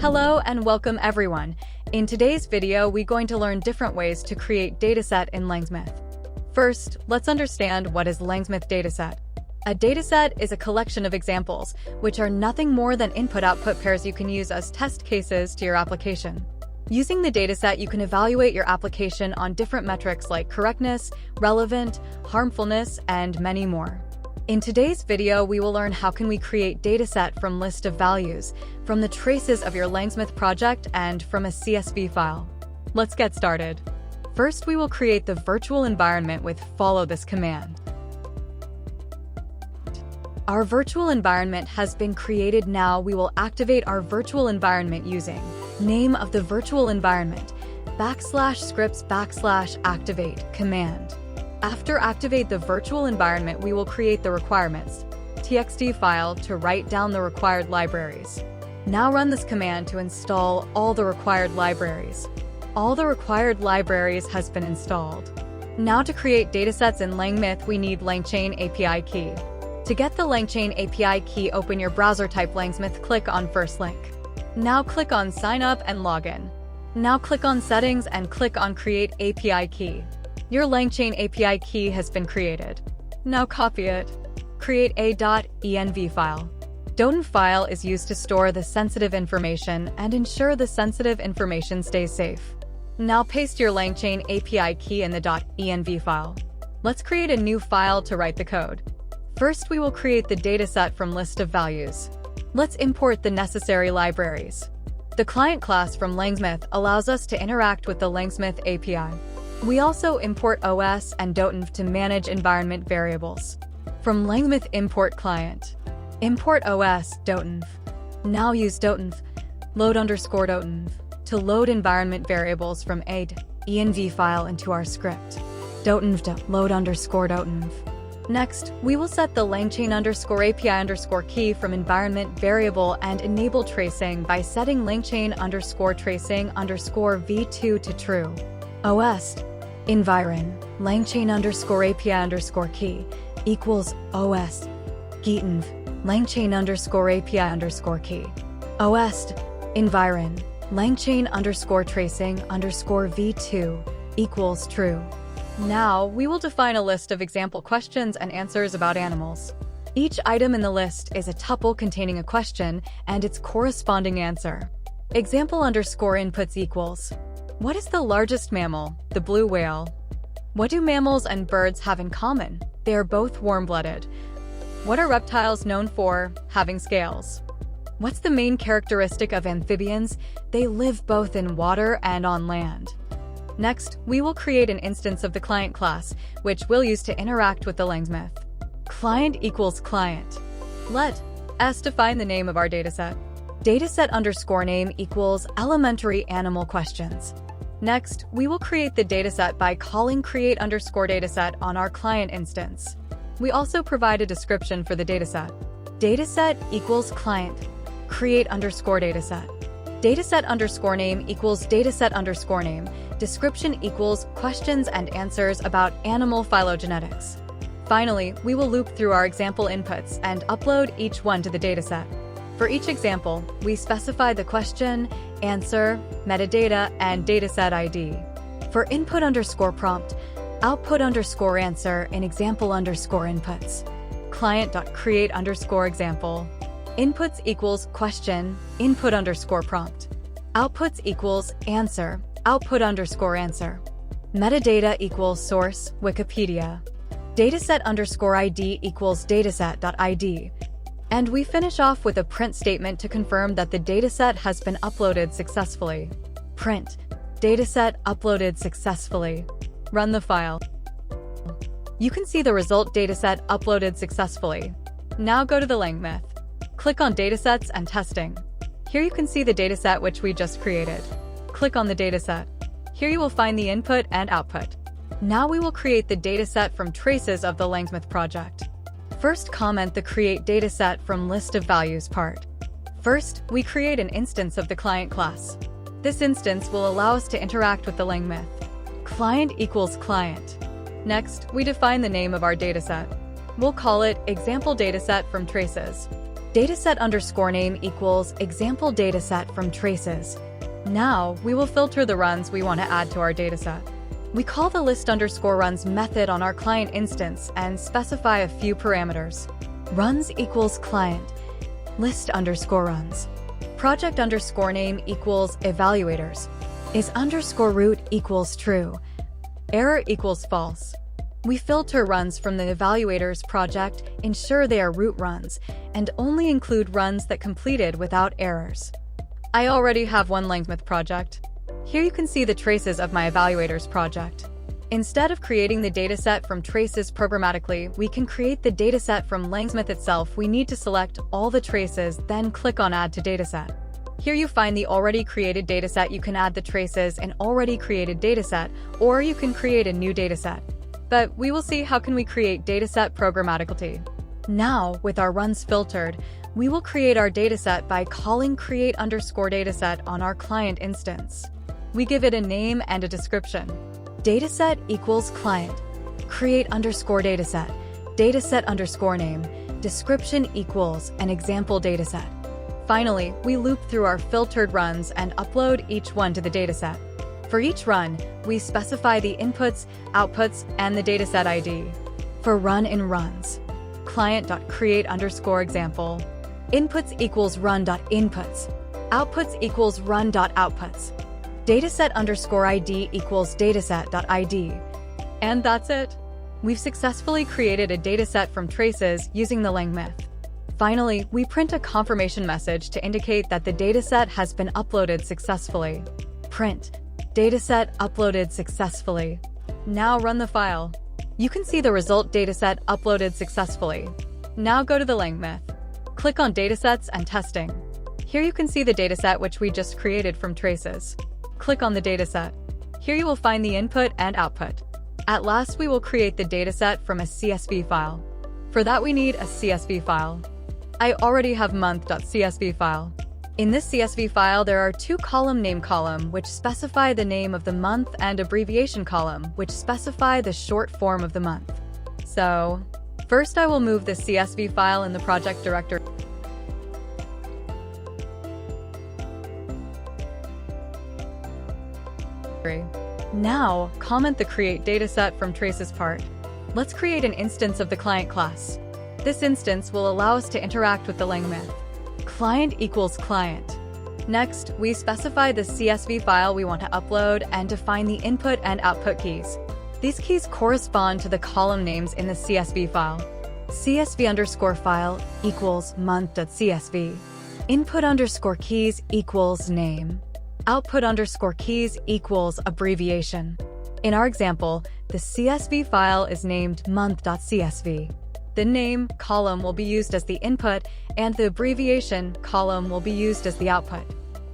Hello and welcome everyone. In today's video, we're going to learn different ways to create dataset in LangSmith. First, let's understand what is LangSmith dataset. A dataset is a collection of examples, which are nothing more than input-output pairs you can use as test cases to your application. Using the dataset, you can evaluate your application on different metrics like correctness, relevant, harmfulness, and many more. In today's video, we will learn how can we create dataset from list of values, from the traces of your LangSmith project, and from a CSV file. Let's get started. First, we will create the virtual environment with follow this command. Our virtual environment has been created. Now we will activate our virtual environment using name of the virtual environment, \scripts\activate command. After activate the virtual environment, we will create the requirements txt file to write down the required libraries. Now run this command to install all the required libraries. All the required libraries has been installed. Now to create datasets in LangSmith, we need LangChain API key. To get the LangChain API key, open your browser, type LangSmith, click on first link. Now click on sign up and login. Now click on settings and click on create API key. Your LangChain API key has been created. Now copy it. Create a .env file. .env file is used to store the sensitive information and ensure the sensitive information stays safe. Now paste your LangChain API key in the .env file. Let's create a new file to write the code. First, we will create the dataset from list of values. Let's import the necessary libraries. The client class from LangSmith allows us to interact with the LangSmith API. We also import OS and .env to manage environment variables. From LangSmith import client, import OS .env. Now use .env, load_.env, to load environment variables from a .env file into our script. .env load_.env. Next, we will set the LangChain API key from environment variable and enable tracing by setting LangChain tracing v2 to true. OS environ LangChain API key equals OS .env LangChain API key. OS environ LangChain tracing v2 equals true. Now, we will define a list of example questions and answers about animals. Each item in the list is a tuple containing a question and its corresponding answer. Example _inputs equals: what is the largest mammal? The blue whale. What do mammals and birds have in common? They are both warm-blooded. What are reptiles known for? Having scales. What's the main characteristic of amphibians? They live both in water and on land. Next, we will create an instance of the client class, which we'll use to interact with the LangSmith. Client equals client. Let s define the name of our dataset. Dataset_name equals elementary animal questions. Next, we will create the dataset by calling create_dataset on our client instance. We also provide a description for the dataset. Dataset equals client, create_dataset. Dataset_name equals dataset_name. Description equals questions and answers about animal phylogenetics. Finally, we will loop through our example inputs and upload each one to the dataset. For each example, we specify the question, answer, metadata, and dataset ID. For input_prompt, output_answer in example_inputs. Client.create_example. Inputs equals question, input_prompt. Outputs equals answer, output_answer. Metadata equals source, Wikipedia. Dataset_ID equals dataset.id. And we finish off with a print statement to confirm that the dataset has been uploaded successfully. Print. Dataset uploaded successfully. Run the file. You can see the result: dataset uploaded successfully. Now go to the LangSmith. Click on Datasets and Testing. Here you can see the dataset which we just created. Click on the dataset. Here you will find the input and output. Now we will create the dataset from traces of the LangSmith project. First, comment the create dataset from list of values part. First, we create an instance of the client class. This instance will allow us to interact with the LangSmith. Client equals client. Next, we define the name of our dataset. We'll call it example dataset from traces. Dataset underscore name equals example dataset from traces. Now, we will filter the runs we want to add to our dataset. We call the list underscore runs method on our client instance and specify a few parameters. Runs equals client, list underscore runs. Project underscore name equals evaluators. Is underscore root equals true. Error equals false. We filter runs from the evaluators project, ensure they are root runs, and only include runs that completed without errors. I already have one LangSmith project. Here you can see the traces of my evaluators project. Instead of creating the dataset from traces programmatically, we can create the dataset from LangSmith itself. We need to select all the traces, then click on Add to Dataset. Here you find the already created dataset. You can add the traces in already created dataset, or you can create a new dataset. But we will see how can we create dataset programmatically. Now, with our runs filtered, we will create our dataset by calling create underscore dataset on our client instance. We give it a name and a description. Dataset equals client. Create underscore dataset. Dataset underscore name. Description equals an example dataset. Finally, we loop through our filtered runs and upload each one to the dataset. For each run, we specify the inputs, outputs, and the dataset ID. For run in runs, client.create underscore example. Inputs equals run.inputs. Outputs equals run.outputs. Dataset underscore ID equals dataset.id. And that's it. We've successfully created a dataset from traces using the LangSmith. Finally, we print a confirmation message to indicate that the dataset has been uploaded successfully. Print, dataset uploaded successfully. Now run the file. You can see the result dataset uploaded successfully. Now go to the LangSmith. Click on Datasets and Testing. Here you can see the dataset which we just created from traces. Click on the dataset. Here you will find the input and output. At last, we will create the dataset from a CSV file. For that, we need a CSV file. I already have month.csv file. In this CSV file, there are two column name column, which specify the name of the month, and abbreviation column, which specify the short form of the month. So, first I will move the CSV file in the project directory. Now, comment the create dataset from traces part. Let's create an instance of the client class. This instance will allow us to interact with the LangSmith. Client equals client. Next, we specify the CSV file we want to upload and define the input and output keys. These keys correspond to the column names in the CSV file. CSV underscore file equals month.csv. Input underscore keys equals name. Output underscore keys equals abbreviation. In our example, the CSV file is named month.csv. The name column will be used as the input, and the abbreviation column will be used as the output.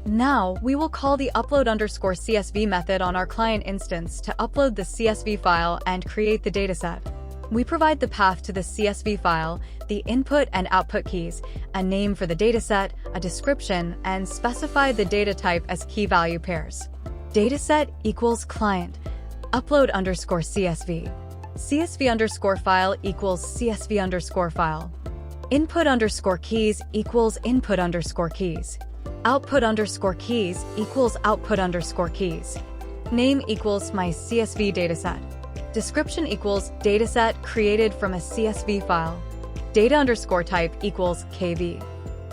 Now, we will call the upload underscore CSV method on our client instance to upload the CSV file and create the dataset. We provide the path to the CSV file, the input and output keys, a name for the dataset, a description, and specify the data type as key value pairs. Dataset equals client. Upload underscore CSV. CSV underscore file equals CSV underscore file. Input underscore keys equals input underscore keys. Output underscore keys equals output underscore keys. Name equals my CSV dataset. Description equals dataset created from a CSV file. Data underscore type equals KV.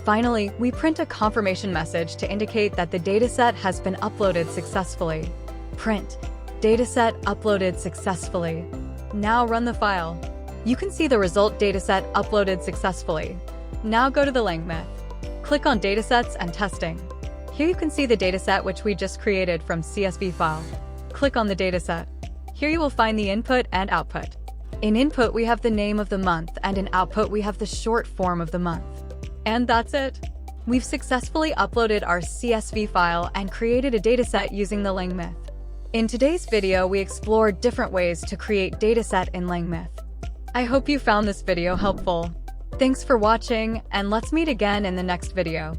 Finally, we print a confirmation message to indicate that the dataset has been uploaded successfully. Print, dataset uploaded successfully. Now run the file. You can see the result dataset uploaded successfully. Now go to the LangSmith. Click on Datasets and Testing. Here you can see the dataset which we just created from CSV file. Click on the dataset. Here you will find the input and output. In input, we have the name of the month, and in output, we have the short form of the month. And that's it. We've successfully uploaded our CSV file and created a dataset using the LangSmith. In today's video, we explored different ways to create dataset in LangSmith. I hope you found this video helpful. Thanks for watching, and let's meet again in the next video.